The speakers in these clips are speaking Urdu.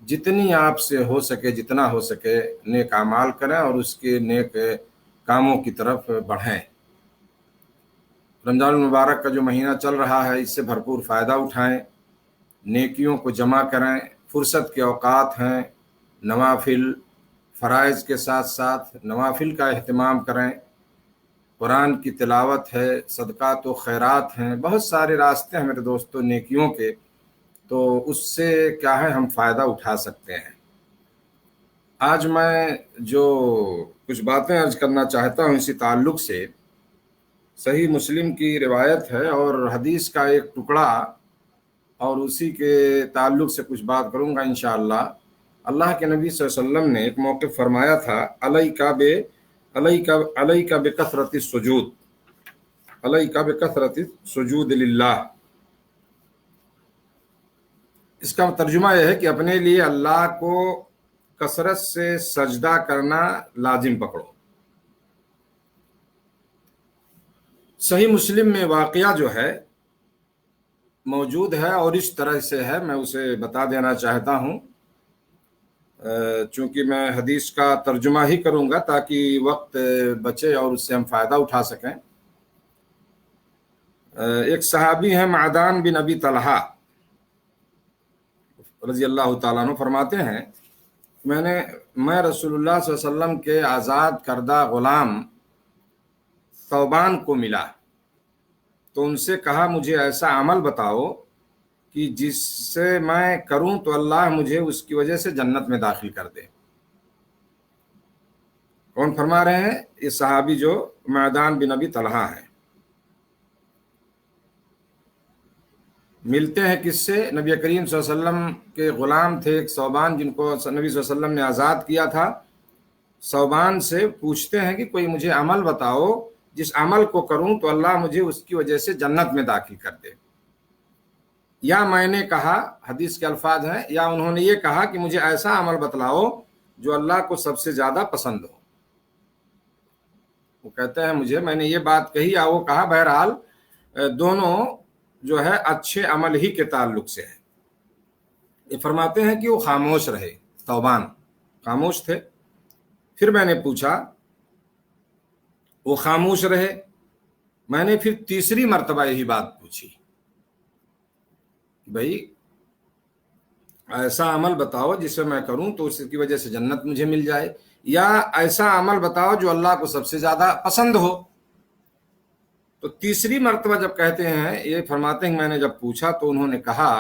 جتنی آپ سے ہو سکے، جتنا ہو سکے نیک اعمال کریں اور اس کے نیک کاموں کی طرف بڑھیں۔ رمضان المبارک کا جو مہینہ چل رہا ہے اس سے بھرپور فائدہ اٹھائیں، نیکیوں کو جمع کریں۔ فرصت کے اوقات ہیں، نوافل فرائض کے ساتھ ساتھ نوافل کا اہتمام کریں، قرآن کی تلاوت ہے، صدقات و خیرات ہیں، بہت سارے راستے ہیں میرے دوستو نیکیوں کے، تو اس سے کیا ہے ہم فائدہ اٹھا سکتے ہیں۔ آج میں جو کچھ باتیں عرض کرنا چاہتا ہوں اسی تعلق سے، صحیح مسلم کی روایت ہے اور حدیث کا ایک ٹکڑا، اور اسی کے تعلق سے کچھ بات کروں گا انشاءاللہ۔ اللہ کے نبی صلی اللہ علیہ وسلم نے ایک موقع فرمایا تھا، علیک بکثرت السجود، علیک بکثرت السجود للہ۔ اس کا ترجمہ یہ ہے کہ اپنے لیے اللہ کو کثرت سے سجدہ کرنا لازم پکڑو۔ صحیح مسلم میں واقعہ جو ہے موجود ہے اور اس طرح سے ہے، میں اسے بتا دینا چاہتا ہوں، چونکہ میں حدیث کا ترجمہ ہی کروں گا تاکہ وقت بچے اور اس سے ہم فائدہ اٹھا سکیں۔ ایک صحابی ہیں معدان بن ابی طلحہ رضی اللہ تعالیٰ عنہ، فرماتے ہیں میں رسول اللہ صلی اللہ علیہ وسلم کے آزاد کردہ غلام ثوبان کو ملا تو ان سے کہا مجھے ایسا عمل بتاؤ کہ جس سے میں کروں تو اللہ مجھے اس کی وجہ سے جنت میں داخل کر دے۔ کون فرما رہے ہیں؟ یہ صحابی جو معدان بن ابی طلحہ ہیں۔ ملتے ہیں کس سے؟ نبی کریم صلی اللہ علیہ وسلم کے غلام تھے ایک ثوبان، جن کو نبی صلی اللہ علیہ وسلم نے آزاد کیا تھا۔ ثوبان سے پوچھتے ہیں کہ کوئی مجھے عمل بتاؤ جس عمل کو کروں تو اللہ مجھے اس کی وجہ سے جنت میں داخل کر دے۔ یا میں نے کہا، حدیث کے الفاظ ہیں، یا انہوں نے یہ کہا کہ مجھے ایسا عمل بتلاؤ جو اللہ کو سب سے زیادہ پسند ہو۔ وہ کہتے ہیں میں نے یہ بات کہی یا وہ کہا، بہرحال دونوں جو ہے اچھے عمل ہی کے تعلق سے ہے۔ یہ فرماتے ہیں کہ وہ خاموش رہے، ثوبان خاموش تھے۔ پھر میں نے پوچھا، وہ خاموش رہے۔ میں نے پھر تیسری مرتبہ یہی بات پوچھی، بھائی ایسا عمل بتاؤ جسے میں کروں تو اس کی وجہ سے جنت مجھے مل جائے، یا ایسا عمل بتاؤ جو اللہ کو سب سے زیادہ پسند ہو۔ تو تیسری مرتبہ جب کہتے ہیں، یہ فرماتے ہیں میں نے جب پوچھا تو انہوں نے کہا،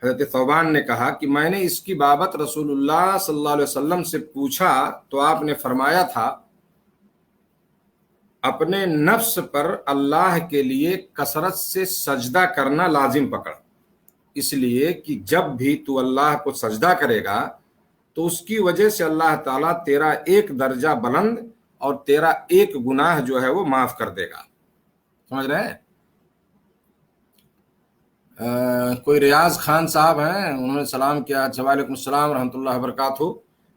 حضرت ثوبان نے کہا کہ میں نے اس کی بابت رسول اللہ صلی اللہ علیہ وسلم سے پوچھا تو آپ نے فرمایا تھا اپنے نفس پر اللہ کے لیے کثرت سے سجدہ کرنا لازم پکڑ، اس لیے کہ جب بھی تو اللہ کو سجدہ کرے گا تو اس کی وجہ سے اللہ تعالیٰ تیرا ایک درجہ بلند اور تیرا ایک گناہ جو ہے وہ معاف کر دے گا۔ سمجھ رہے ہیں؟ کوئی ریاض خان صاحب ہیں، انہوں نے سلام کیا۔ اچھا، وعلیکم السلام ورحمۃ اللہ وبرکاتہ۔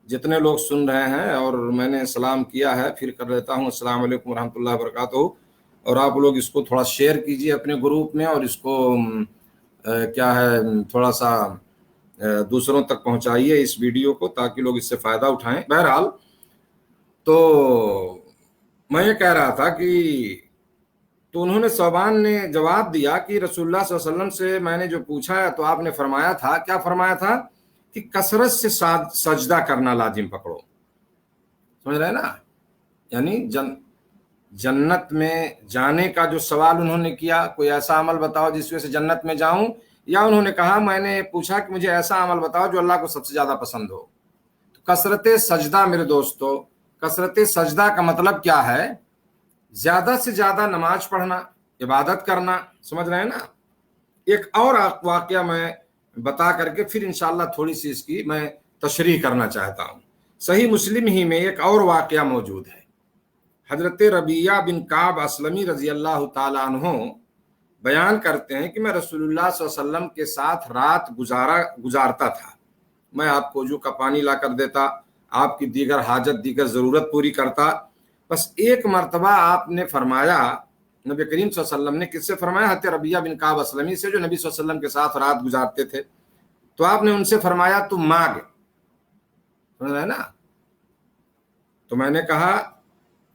جتنے لوگ سن رہے ہیں اور میں نے سلام کیا ہے پھر کر لیتا ہوں، السلام علیکم ورحمۃ اللہ وبرکاتہ۔ اور آپ لوگ اس کو تھوڑا شیئر کیجئے اپنے گروپ میں، اور اس کو کیا ہے تھوڑا سا دوسروں تک پہنچائیے اس ویڈیو کو تاکہ لوگ اس سے فائدہ اٹھائیں۔ بہرحال تو میں یہ کہہ رہا تھا کہ تو انہوں نے ثوبان نے جواب دیا کہ رسول اللہ صلی اللہ علیہ وسلم سے میں نے جو پوچھا ہے تو آپ نے فرمایا تھا، کیا فرمایا تھا؟ کہ کثرت سے سجدہ کرنا لازم پکڑو۔ سمجھ رہے ہیں نا؟ یعنی جنت میں جانے کا جو سوال انہوں نے کیا، کوئی ایسا عمل بتاؤ جس وجہ سے جنت میں جاؤں، یا انہوں نے کہا میں نے پوچھا کہ مجھے ایسا عمل بتاؤ جو اللہ کو سب سے زیادہ پسند ہو۔ تو کثرت سجدہ میرے دوستو، کثرت سجدہ کا مطلب کیا ہے؟ زیادہ سے زیادہ نماز پڑھنا، عبادت کرنا۔ سمجھ رہے ہیں نا؟ ایک اور واقعہ میں بتا کر کے پھر انشاءاللہ تھوڑی سی اس کی میں تشریح کرنا چاہتا ہوں۔ صحیح مسلم ہی میں ایک اور واقعہ موجود ہے۔ حضرت ربیعہ بن کعب اسلمی رضی اللہ تعالیٰ عنہ بیان کرتے ہیں کہ میں رسول اللہ صلی اللہ علیہ وسلم کے ساتھ رات گزارتا تھا۔ میں آپ کو وضو کا پانی لا کر دیتا، آپ کی دیگر حاجت، دیگر ضرورت پوری کرتا۔ بس ایک مرتبہ آپ نے فرمایا، نبی کریم صلی اللہ علیہ وسلم نے کس سے فرمایا؟ حضرت ربیعہ بن کعب اسلمی سے، جو نبی صلی اللہ علیہ وسلم کے ساتھ رات گزارتے تھے۔ تو آپ نے ان سے فرمایا تم مانگ، سمجھ رہے ہیں نا. تو میں نے کہا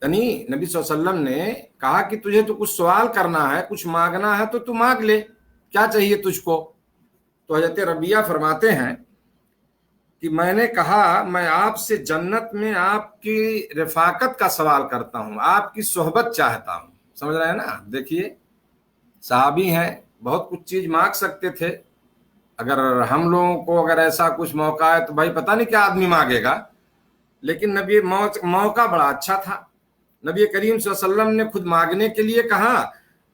یعنی نبی صلی اللہ علیہ وسلم نے کہا کہ تجھے تو کچھ سوال کرنا ہے، کچھ مانگنا ہے تو مانگ لے، کیا چاہیے تجھ کو. تو حضرت ربیہ فرماتے ہیں کہ میں نے کہا میں آپ سے جنت میں آپ کی رفاقت کا سوال کرتا ہوں، آپ کی صحبت چاہتا ہوں. سمجھ رہے ہیں نا. دیکھیے صحابی ہیں، بہت کچھ چیز مانگ سکتے تھے. اگر ہم لوگوں کو اگر ایسا کچھ موقع ہے تو بھائی پتہ نہیں کیا آدمی مانگے گا، لیکن نبی موقع بڑا اچھا تھا. نبی کریم صلی اللہ علیہ وسلم نے خود مانگنے کے لیے کہا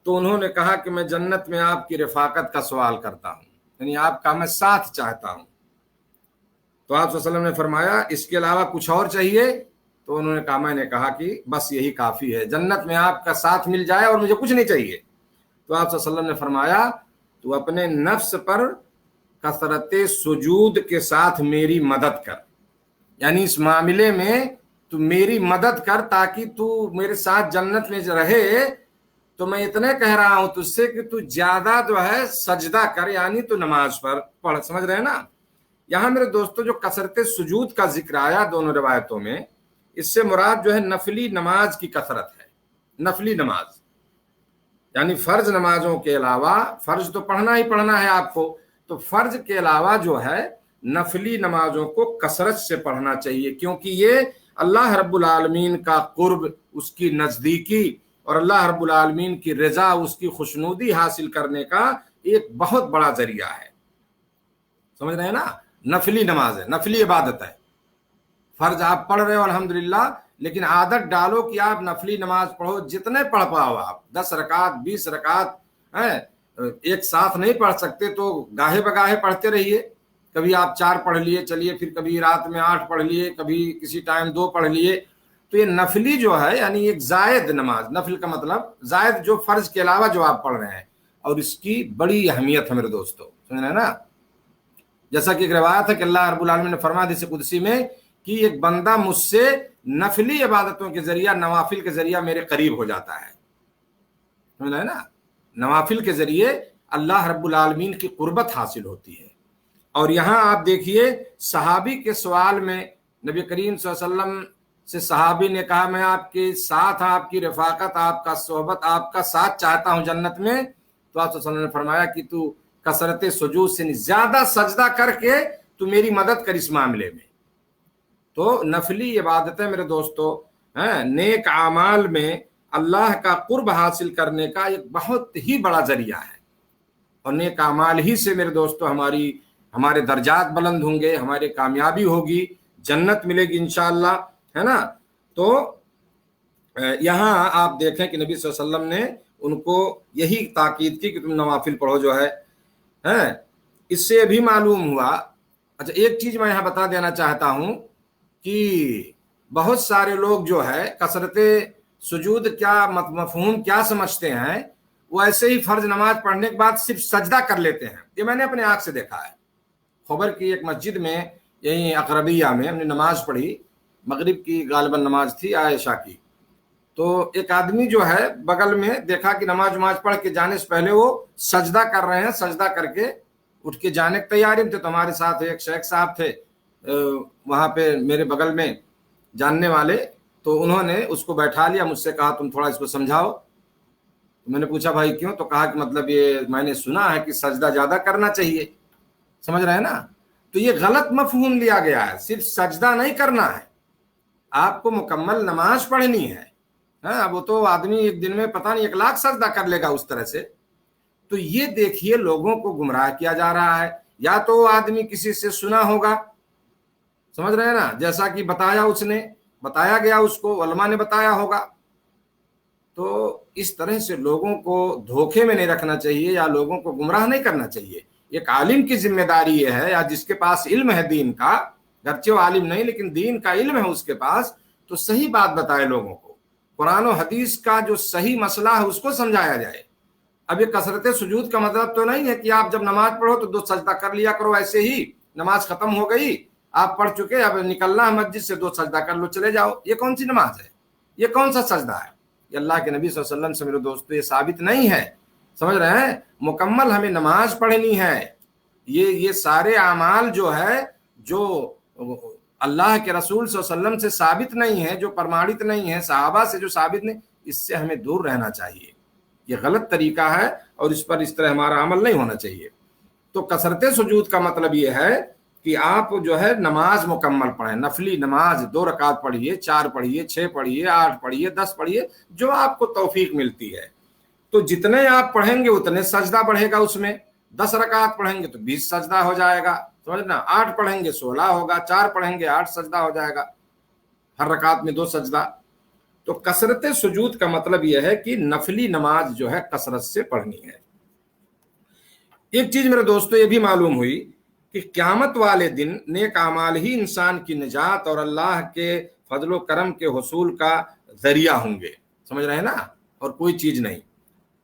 تو انہوں نے کہا کہ میں جنت میں آپ کی رفاقت کا سوال کرتا ہوں، یعنی آپ کا میں ساتھ چاہتا ہوں. تو آپ صلی اللہ علیہ وسلم نے فرمایا اس کے علاوہ کچھ اور چاہیے؟ تو انہوں نے کہا میں نے کہا کہ بس یہی کافی ہے، جنت میں آپ کا ساتھ مل جائے اور مجھے کچھ نہیں چاہیے. تو آپ صلی اللہ علیہ وسلم نے فرمایا تو اپنے نفس پر کثرت سجود کے ساتھ میری مدد کر، یعنی اس معاملے میں تو میری مدد کر تاکہ تو میرے ساتھ جنت میں رہے. تو میں اتنے کہہ رہا ہوں تجھ سے کہ تو زیادہ جو ہے سجدہ کر، یعنی تو نماز پر پڑھ. سمجھ رہے ہیں نا. یہاں میرے دوستو جو کثرت سجود کا ذکر آیا دونوں روایتوں میں، اس سے مراد جو ہے نفلی نماز کی کثرت ہے. نفلی نماز یعنی فرض نمازوں کے علاوہ، فرض تو پڑھنا ہی پڑھنا ہے آپ کو، تو فرض کے علاوہ جو ہے نفلی نمازوں کو کثرت سے پڑھنا چاہیے، کیونکہ یہ اللہ رب العالمین کا قرب، اس کی نزدیکی اور اللہ رب العالمین کی رضا، اس کی خوشنودی حاصل کرنے کا ایک بہت بڑا ذریعہ ہے. سمجھ رہے ہیں نا. نفلی نماز ہے، نفلی عبادت ہے. فرض آپ پڑھ رہے ہو الحمدللہ، لیکن عادت ڈالو کہ آپ نفلی نماز پڑھو، جتنے پڑھ پاؤ آپ، 10 رکعت 20 رکعت ایک ساتھ نہیں پڑھ سکتے تو گاہے بگاہے پڑھتے رہیے. کبھی آپ 4 پڑھ لیے چلیے، پھر کبھی رات میں 8 پڑھ لیے، کبھی کسی ٹائم 2 پڑھ لیے. تو یہ نفلی جو ہے یعنی ایک زائد نماز، نفل کا مطلب زائد جو فرض کے علاوہ جو آپ پڑھ رہے ہیں، اور اس کی بڑی اہمیت ہے میرے دوستو. سمجھ رہے ہیں نا. جیسا کہ ایک روایت ہے کہ اللہ رب العالمین نے فرمایا حدیث قدسی میں کہ ایک بندہ مجھ سے نفلی عبادتوں کے ذریعہ، نوافل کے ذریعہ میرے قریب ہو جاتا ہے. سمجھ رہے ہیں نا. نوافل کے ذریعے اللہ رب العالمین کی قربت حاصل ہوتی ہے. اور یہاں آپ دیکھیے صحابی کے سوال میں نبی کریم صلی اللہ علیہ وسلم سے صحابی نے کہا میں آپ کے ساتھ، آپ کی رفاقت، آپ کا صحبت، آپ کا ساتھ چاہتا ہوں جنت میں. تو آپ صلی اللہ علیہ وسلم نے فرمایا کہ تو کثرت سجود سے زیادہ سجدہ کر کے تو میری مدد کر اس معاملے میں. تو نفلی عبادتیں میرے دوستو نیک اعمال میں اللہ کا قرب حاصل کرنے کا ایک بہت ہی بڑا ذریعہ ہے. اور نیک اعمال ہی سے میرے دوستو ہمارے درجات بلند ہوں گے، ہماری کامیابی ہوگی، جنت ملے گی انشاءاللہ، ہے نا. تو یہاں آپ دیکھیں کہ نبی صلی اللہ علیہ وسلم نے ان کو یہی تاکید کی کہ تم نوافل پڑھو جو ہے. اس سے بھی معلوم ہوا. اچھا ایک چیز میں یہاں بتا دینا چاہتا ہوں کہ بہت سارے لوگ جو ہے کثرت سجود کیا مفہوم کیا سمجھتے ہیں، وہ ایسے ہی فرض نماز پڑھنے کے بعد صرف سجدہ کر لیتے ہیں. یہ میں نے اپنے آنکھ سے دیکھا ہے. خبر کی ایک مسجد میں یہیں اقربیہ میں ہم نے نماز پڑھی، مغرب کی غالباً نماز تھی عائشہ کی. تو ایک آدمی جو ہے بغل میں دیکھا کہ نماز پڑھ کے جانے سے پہلے وہ سجدہ کر رہے ہیں، سجدہ کر کے اٹھ کے جانے کی تیاری میں تھے. تو ہمارے ساتھ ایک شیخ صاحب تھے وہاں پہ میرے بغل میں جاننے والے، تو انہوں نے اس کو بیٹھا لیا، مجھ سے کہا تم تھوڑا اس کو سمجھاؤ. میں نے پوچھا بھائی کیوں؟ تو کہا کہ مطلب یہ میں نے سنا ہے کہ سجدہ زیادہ کرنا چاہیے. سمجھ رہے ہیں نا. تو یہ غلط مفہوم لیا گیا ہے. صرف سجدہ نہیں کرنا ہے، آپ کو مکمل نماز پڑھنی ہے. وہ تو آدمی ایک دن میں پتہ نہیں 1 لاکھ سجدہ کر لے گا اس طرح سے. تو یہ دیکھیے لوگوں کو گمراہ کیا جا رہا ہے. یا تو وہ آدمی کسی سے سنا ہوگا، سمجھ رہے ہیں نا، جیسا کہ بتایا گیا اس کو، علماء نے بتایا ہوگا. تو اس طرح سے لوگوں کو دھوکے میں نہیں رکھنا چاہیے یا لوگوں کو گمراہ نہیں کرنا چاہیے. ایک عالم کی ذمہ داری یہ ہے، یا جس کے پاس علم ہے دین کا، گرچہ وہ عالم نہیں لیکن دین کا علم ہے اس کے پاس، تو صحیح بات بتائے لوگوں کو. قرآن و حدیث کا جو صحیح مسئلہ ہے اس کو سمجھایا جائے. اب یہ کثرت سجود کا مطلب تو نہیں ہے کہ آپ جب نماز پڑھو تو 2 سجدہ کر لیا کرو، ایسے ہی نماز ختم ہو گئی، آپ پڑھ چکے، اب نکلنا ہے مسجد سے 2 سجدہ کر لو چلے جاؤ. یہ کون سی نماز ہے؟ یہ کون سا سجدہ ہے؟ یہ اللہ کے نبی صلی اللہ علیہ وسلم سے میرے دوستو یہ ثابت نہیں ہے. سمجھ رہے ہیں. مکمل ہمیں نماز پڑھنی ہے. یہ سارے اعمال جو ہے جو اللہ کے رسول صلی اللہ علیہ وسلم سے ثابت نہیں ہے، جو پرمانت نہیں ہے، صحابہ سے جو ثابت نہیں، اس سے ہمیں دور رہنا چاہیے. یہ غلط طریقہ ہے اور اس پر اس طرح ہمارا عمل نہیں ہونا چاہیے. تو کثرت سجود کا مطلب یہ ہے کہ آپ جو ہے نماز مکمل پڑھیں، نفلی نماز 2 رکعت پڑھیے، 4 پڑھیے، 6 پڑھیے، 8 پڑھیے، 10 پڑھیے، جو آپ کو توفیق ملتی ہے. تو جتنے آپ پڑھیں گے اتنے سجدہ بڑھے گا. اس میں 10 رکعت پڑھیں گے تو 20 سجدہ ہو جائے گا، سمجھنا. 8 پڑھیں گے 16 ہوگا، 4 پڑھیں گے 8 سجدہ ہو جائے گا، ہر رکعت میں 2 سجدہ. تو کثرت سجود کا مطلب یہ ہے کہ نفلی نماز جو ہے کثرت سے پڑھنی ہے. ایک چیز میرے دوستو یہ بھی معلوم ہوئی کہ قیامت والے دن نیک اعمال ہی انسان کی نجات اور اللہ کے فضل و کرم کے حصول کا ذریعہ ہوں گے. سمجھ رہے ہیں نا؟ اور کوئی چیز نہیں.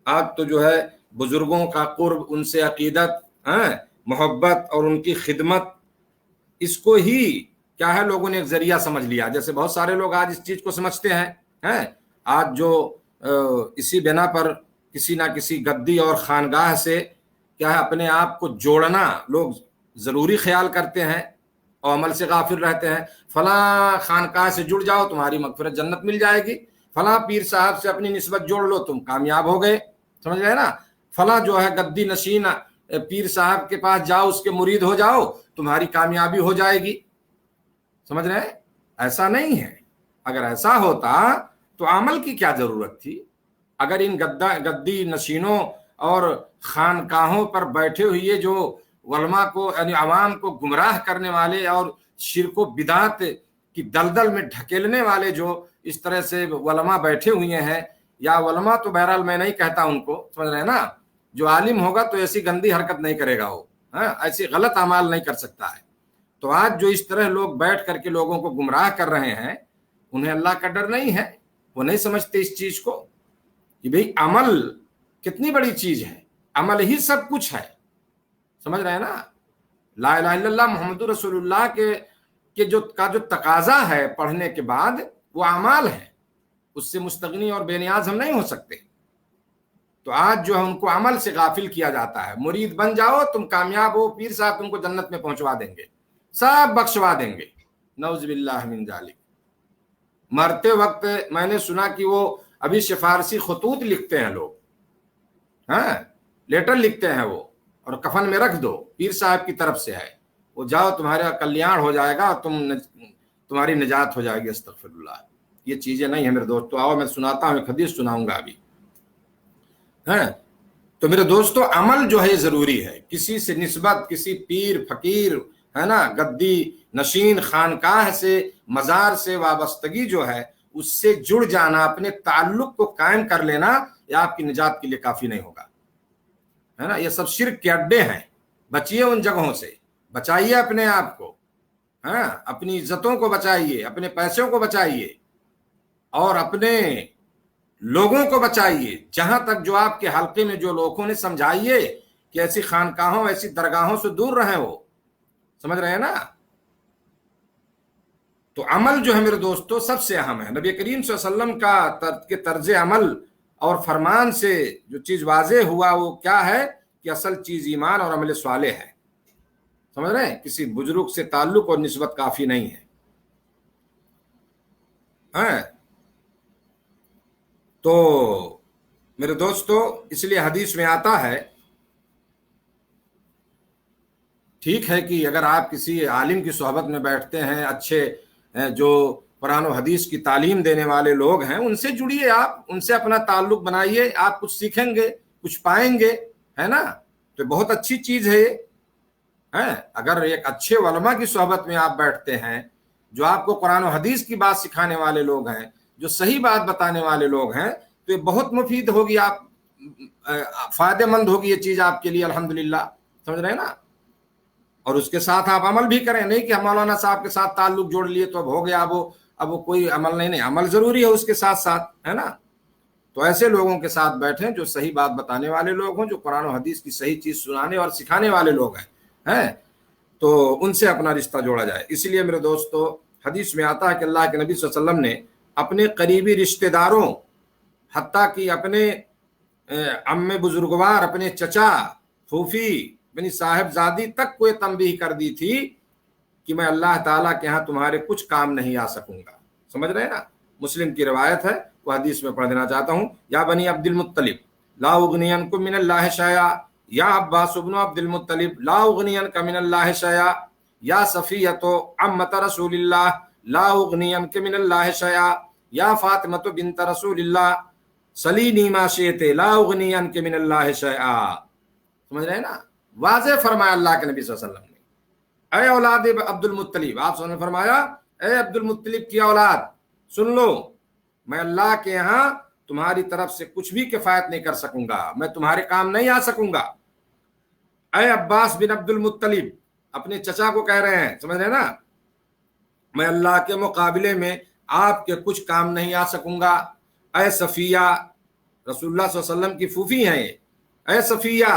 آج تو جو ہے بزرگوں کا قرب، ان سے عقیدت، محبت اور ان کی خدمت، اس کو ہی کیا ہے لوگوں نے ایک ذریعہ سمجھ لیا. جیسے بہت سارے لوگ آج اس چیز کو سمجھتے ہیں آج جو اسی بنا پر کسی نہ کسی گدی اور خانگاہ سے کیا ہے اپنے آپ کو جوڑنا لوگ ضروری خیال کرتے ہیں اور عمل سے غافل رہتے ہیں. فلاں خانقاہ سے جڑ جاؤ تمہاری مغفرت جنت مل جائے گی، فلاں پیر صاحب سے اپنی نسبت جوڑ لو تم کامیاب ہو گئے. سمجھ رہے نا؟ فلاں جو ہے گدی نشین پیر صاحب کے پاس جاؤ، اس کے مرید ہو جاؤ، تمہاری کامیابی ہو جائے گی. سمجھ رہے ہیں؟ ایسا نہیں ہے. اگر ایسا ہوتا تو عمل کی کیا ضرورت تھی؟ اگر ان گدی نشینوں اور خانقاہوں پر بیٹھے ہوئے جو علماء کو یعنی عوام کو گمراہ کرنے والے اور شرک و بدعت کی دلدل میں ڈھکیلنے والے جو اس طرح سے علماء بیٹھے ہوئے ہیں، یا علماء تو بہرحال میں نہیں کہتا ان کو، سمجھ رہے ہیں نا، جو عالم ہوگا تو ایسی گندی حرکت نہیں کرے گا، وہ ایسی غلط اعمال نہیں کر سکتا ہے. تو آج جو اس طرح لوگ بیٹھ کر کے لوگوں کو گمراہ کر رہے ہیں، انہیں اللہ کا ڈر نہیں ہے. وہ نہیں سمجھتے اس چیز کو کہ بھئی عمل کتنی بڑی چیز ہے، عمل ہی سب کچھ ہے. سمجھ رہے ہیں نا؟ لا الہ الا اللہ محمد رسول اللہ کے جو تقاضا ہے پڑھنے کے بعد وہ اعمال ہے، اس سے مستغنی اور بے نیاز ہم نہیں ہو سکتے. تو آج جو ہے ان کو عمل سے غافل کیا جاتا ہے. مرید بن جاؤ تم کامیاب ہو، پیر صاحب تم کو جنت میں پہنچوا دیں گے، سب بخشوا دیں گے. نعوذ باللہ من ذالک. مرتے وقت میں نے سنا کہ وہ ابھی سفارشی خطوط لکھتے ہیں لوگ، لیٹر لکھتے ہیں وہ، اور کفن میں رکھ دو، پیر صاحب کی طرف سے ہے، وہ جاؤ تمہارا کلیان ہو جائے گا، تمہاری نجات ہو جائے گی. استغفر اللہ. یہ چیزیں نہیں ہیں میرے دوستو. آؤ میں سناتا ہوں، ایک حدیث سناؤں گا ابھی. تو میرے دوستو عمل جو ہے ضروری ہے. کسی سے نسبت، کسی پیر فقیر ہے نا، گدی نشین خانقاہ سے، مزار سے وابستگی جو ہے اس سے جڑ جانا، اپنے تعلق کو قائم کر لینا، یہ آپ کی نجات کے لیے کافی نہیں ہوگا، ہے نا. یہ سب شرک کے اڈے ہیں. بچیے ان جگہوں سے، بچائیے اپنے آپ کو، اپنی عزتوں کو بچائیے، اپنے پیسوں کو بچائیے اور اپنے لوگوں کو بچائیے. جہاں تک جو آپ کے حلقے میں جو لوگوں نے سمجھائیے کہ ایسی خانقاہوں، ایسی درگاہوں سے دور رہیں. وہ سمجھ رہے ہیں نا؟ تو عمل جو ہے میرے دوستو سب سے اہم ہے. نبی کریم صلی اللہ علیہ وسلم کا طرز عمل اور فرمان سے جو چیز واضح ہوا وہ کیا ہے کہ اصل چیز ایمان اور عمل صالح ہے. سمجھ رہے ہیں؟ کسی بزرگ سے تعلق اور نسبت کافی نہیں ہے. تو میرے دوستو اس لیے حدیث میں آتا ہے، ٹھیک ہے کہ اگر آپ کسی عالم کی صحبت میں بیٹھتے ہیں، اچھے جو قرآن و حدیث کی تعلیم دینے والے لوگ ہیں، ان سے جڑیے، آپ ان سے اپنا تعلق بنائیے، آپ کچھ سیکھیں گے، کچھ پائیں گے، ہے نا. تو بہت اچھی چیز ہے یہ. اگر ایک اچھے علماء کی صحبت میں آپ بیٹھتے ہیں، جو آپ کو قرآن و حدیث کی بات سکھانے والے لوگ ہیں، جو صحیح بات بتانے والے لوگ ہیں، تو یہ بہت مفید ہوگی، آپ فائدہ مند ہوگی یہ چیز آپ کے لیے. الحمدللہ. سمجھ رہے ہیں نا؟ اور اس کے ساتھ آپ عمل بھی کریں. نہیں کہ ہم مولانا صاحب کے ساتھ تعلق جوڑ لیے تو اب ہو گیا، اب وہ کوئی عمل نہیں. عمل ضروری ہے اس کے ساتھ ساتھ، ہے نا. تو ایسے لوگوں کے ساتھ بیٹھیں جو صحیح بات بتانے والے لوگ ہوں، جو قرآن و حدیث کی صحیح چیز سنانے اور سکھانے والے لوگ ہیں، تو ان سے اپنا رشتہ جوڑا جائے. اس لیے میرے دوستو حدیث میں آتا ہے کہ اللہ کے نبی صلی اللہ علیہ وسلم نے اپنے قریبی رشتہ داروں، حتیٰ کہ اپنے عم بزرگوار، اپنے چچا، پھوپھی، اپنی صاحبزادی تک کو یہ تنبیہ کر دی تھی کہ میں اللہ تعالیٰ کے ہاں تمہارے کچھ کام نہیں آ سکوں گا. سمجھ رہے ہیں نا؟ مسلم کی روایت ہے، وہ حدیث میں پڑھ دینا چاہتا ہوں. یا بنی عبد المطلب لا اغنی عنکم من اللہ شیئا، یا عباس بن عبد المطلب لا اغنی عنک من اللہ شیئا، یا صفیۃ عمۃ رسول اللہ لا اغنی عنک من اللہ شیئا، یا فاطمۃ بنت رسول اللہ سلینی ما شئت لا اغنی عنک من اللہ شیئا. سمجھ رہے ہیں نا؟ واضح فرمایا اللہ کے نبی صلی اللہ علیہ وسلم نے، اے اولاد عبد المطلب، آپ نے فرمایا اے عبد المطلب کی اولاد سن لو، میں اللہ کے یہاں تمہاری طرف سے کچھ بھی کفایت نہیں کر سکوں گا، میں تمہارے کام نہیں آ سکوں گا. اے عباس بن عبد المطلب، اپنے چچا کو کہہ رہے ہیں، سمجھ رہے ہیں نا، میں اللہ کے مقابلے میں آپ کے کچھ کام نہیں آ سکوں گا. اے صفیہ، رسول اللہ صلی اللہ علیہ وسلم کی پھوپھی ہیں یہ، اے صفیہ،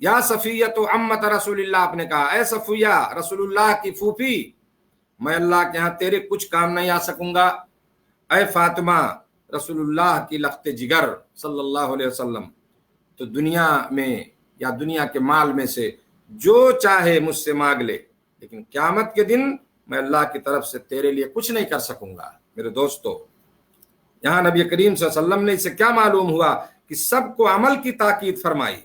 یا صفیہ تو عمت رسول اللہ، آپ نے کہا اے صفیہ رسول اللہ کی پھوپھی، میں اللہ کے ہاں تیرے کچھ کام نہیں آ سکوں گا. اے فاطمہ، رسول اللہ کی لخت جگر صلی اللہ علیہ وسلم، تو دنیا میں یا دنیا کے مال میں سے جو چاہے مجھ سے مانگ لے، لیکن قیامت کے دن میں اللہ کی طرف سے تیرے لیے کچھ نہیں کر سکوں گا. میرے دوستو، یہاں نبی کریم صلی اللہ علیہ وسلم نے اسے کیا معلوم ہوا کہ سب کو عمل کی تاکید فرمائی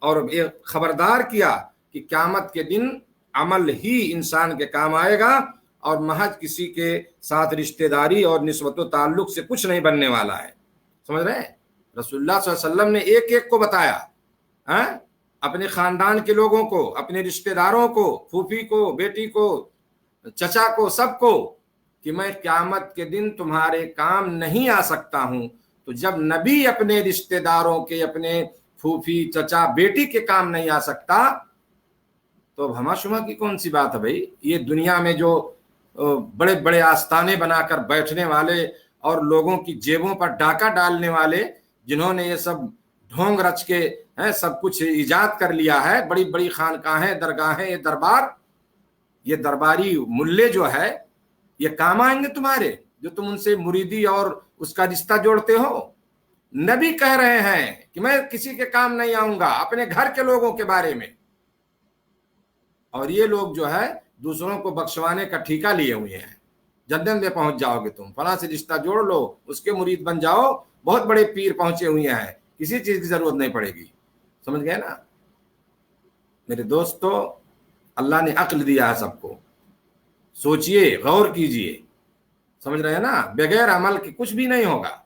اور ایک خبردار کیا کہ قیامت کے دن عمل ہی انسان کے کام آئے گا، اور محض کسی کے ساتھ رشتہ داری اور نسبت و تعلق سے کچھ نہیں بننے والا ہے. سمجھ رہے ہیں؟ رسول اللہ صلی اللہ علیہ وسلم نے ایک ایک کو بتایا، اپنے خاندان کے لوگوں کو، اپنے رشتہ داروں کو، پھوپھی کو، بیٹی کو، چچا کو، سب کو، کہ میں قیامت کے دن تمہارے کام نہیں آ سکتا ہوں. تو جب نبی اپنے رشتہ داروں کے، اپنے پھوپھی، چچا، بیٹی کے کام نہیں آ سکتا تو اب ہما شما کی کون سی بات ہے بھائی؟ یہ دنیا میں جو بڑے بڑے آستانے بنا کر بیٹھنے والے اور لوگوں کی جیبوں پر ڈاکہ ڈالنے والے، جنہوں نے یہ سب ڈھونگ رچ کے سب کچھ ایجاد کر لیا ہے، بڑی بڑی خانقاہیں، درگاہیں، یہ دربار، یہ درباری ملے جو ہے، یہ کام آئیں گے تمہارے جو تم ان سے مریدی اور اس کا رشتہ جوڑتے ہو؟ نبی کہہ رہے ہیں کہ میں کسی کے کام نہیں آؤں گا، اپنے گھر کے لوگوں کے بارے میں. اور یہ لوگ جو ہے دوسروں کو بخشوانے کا ٹھیکہ لیے ہوئے ہیں، جنت میں پہنچ جاؤ گے تم، فلاں سے رشتہ جوڑ لو، اس کے مرید بن جاؤ، بہت بڑے پیر پہنچے ہوئے ہیں، کسی چیز کی ضرورت نہیں پڑے گی. سمجھ گئے نا؟ میرے دوستو، اللہ نے عقل دیا ہے سب کو، سوچئے، غور کیجئے. سمجھ رہے ہیں نا؟ بغیر عمل کے کچھ بھی نہیں ہوگا.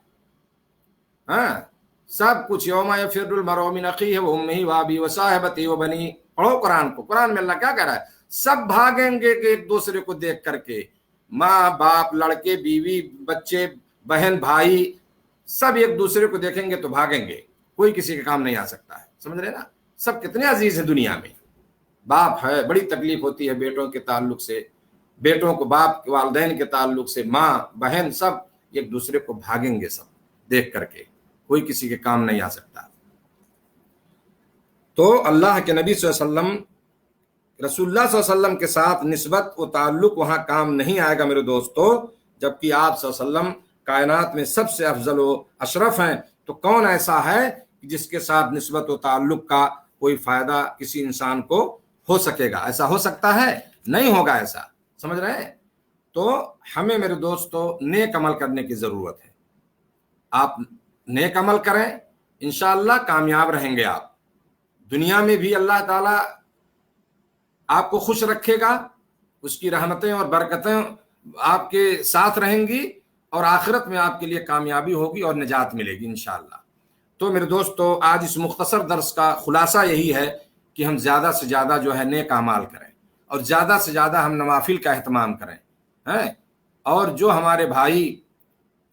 سب کچھ. یوم یفر المرء من اخیہ وامہ وابیہ وصاحبتہ وبنیہ. پڑھو قرآن کو. قرآن میں اللہ کیا کہہ رہا ہے؟ سب بھاگیں گے کہ ایک دوسرے کو دیکھ کر کے، ماں باپ، لڑکے بیوی، بچے، بہن بھائی، سب ایک دوسرے کو دیکھیں گے تو بھاگیں گے، کوئی کسی کا کام نہیں آ سکتا ہے. سمجھ رہے نا؟ سب کتنے عزیز ہیں دنیا میں. باپ ہے، بڑی تکلیف ہوتی ہے بیٹوں کے تعلق سے، بیٹوں کو باپ کے والدین کے تعلق سے، ماں بہن سب ایک دوسرے کو بھاگیں گے، سب دیکھ کر کے، کوئی کسی کے کام نہیں آ سکتا. تو اللہ کے نبی صلی اللہ علیہ وسلم، رسول اللہ صلی اللہ علیہ وسلم کے ساتھ نسبت و تعلق وہاں کام نہیں آئے گا میرے دوستو، جبکہ آپ صلی اللہ علیہ وسلم کائنات میں سب سے افضل و اشرف ہیں. تو کون ایسا ہے جس کے ساتھ نسبت و تعلق کا کوئی فائدہ کسی انسان کو ہو سکے گا؟ ایسا ہو سکتا ہے؟ نہیں ہوگا ایسا. سمجھ رہے ہیں؟ تو ہمیں میرے دوستو نیک عمل کرنے کی ضرورت ہے. آپ نیک عمل کریں، انشاءاللہ کامیاب رہیں گے. آپ دنیا میں بھی اللہ تعالیٰ آپ کو خوش رکھے گا، اس کی رحمتیں اور برکتیں آپ کے ساتھ رہیں گی، اور آخرت میں آپ کے لیے کامیابی ہوگی اور نجات ملے گی انشاءاللہ. تو میرے دوستو، آج اس مختصر درس کا خلاصہ یہی ہے کہ ہم زیادہ سے زیادہ جو ہے نیک اعمال کریں، اور زیادہ سے زیادہ ہم نوافل کا اہتمام کریں، اور جو ہمارے بھائی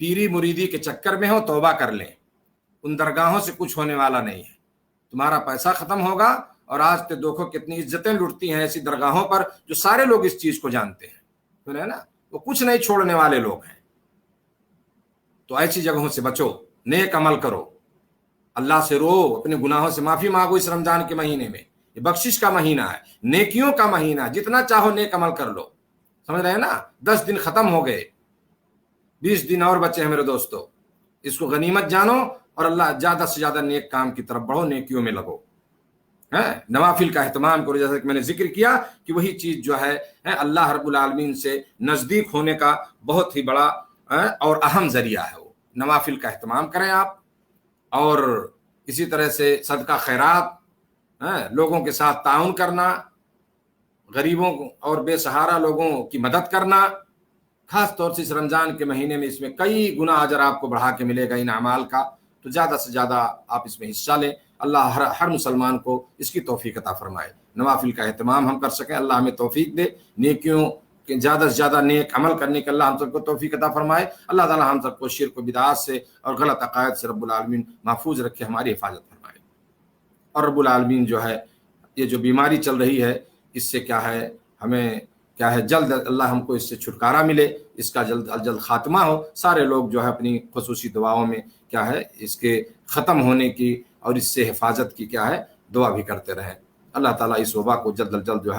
پیری مریدی کے چکر میں ہو توبہ کر لیں. ان درگاہوں سے کچھ ہونے والا نہیں ہے. تمہارا پیسہ ختم ہوگا، اور آج تو دیکھو کتنی عزتیں لٹتی ہیں ایسی درگاہوں پر جو سارے لوگ اس چیز کو جانتے ہیں، سن ہے نا؟ وہ کچھ نہیں چھوڑنے والے لوگ ہیں. تو ایسی جگہوں سے بچو، نیک عمل کرو، اللہ سے رو، اپنے گناہوں سے معافی مانگو. اس رمضان کے مہینے میں یہ بخشش کا مہینہ ہے، نیکیوں کا مہینہ ہے، جتنا چاہو نیک عمل کر لو. سمجھ رہے ہیں نا؟ 10 دن ختم ہو گئے، 20 دن اور بچے ہیں میرے دوستو. اس کو غنیمت جانو، اور اللہ زیادہ سے زیادہ نیک کام کی طرف بڑھو، نیکیوں میں لگو. نوافل کا اہتمام کرو، جیسا کہ میں نے ذکر کیا کہ وہی چیز جو ہے اللہ رب العالمین سے نزدیک ہونے کا بہت ہی بڑا اور اہم ذریعہ ہے۔ وہ نوافل کا اہتمام کریں آپ، اور اسی طرح سے صدقہ خیرات، لوگوں کے ساتھ تعاون کرنا، غریبوں اور بے سہارا لوگوں کی مدد کرنا، خاص طور سے اس رمضان کے مہینے میں اس میں کئی گنا اجر آپ کو بڑھا کے ملے گا ان اعمال کا، تو زیادہ سے زیادہ آپ اس میں حصہ لیں۔ اللہ ہر مسلمان کو اس کی توفیق عطا فرمائے، نوافل کا اہتمام ہم کر سکیں، اللہ ہمیں توفیق دے، نیکیوں کہ زیادہ سے زیادہ نیک عمل کرنے کے اللہ ہم سب کو توفیق عطا فرمائے۔ اللہ تعالی ہم سب کو شرک و بدعات سے اور غلط عقائد سے رب العالمین محفوظ رکھے، ہماری حفاظت فرمائے۔ اور رب العالمین جو ہے یہ جو بیماری چل رہی ہے اس سے کیا ہے ہمیں کیا ہے جلد اللہ ہم کو اس سے چھٹکارا ملے، اس کا جلد از جلد خاتمہ ہو۔ سارے لوگ جو ہے اپنی خصوصی دعاؤں میں کیا ہے اس کے ختم ہونے کی اور اس سے حفاظت کی کیا ہے دعا بھی کرتے رہیں۔ اللہ تعالیٰ اس وبا کو جلد از جلد جو ہے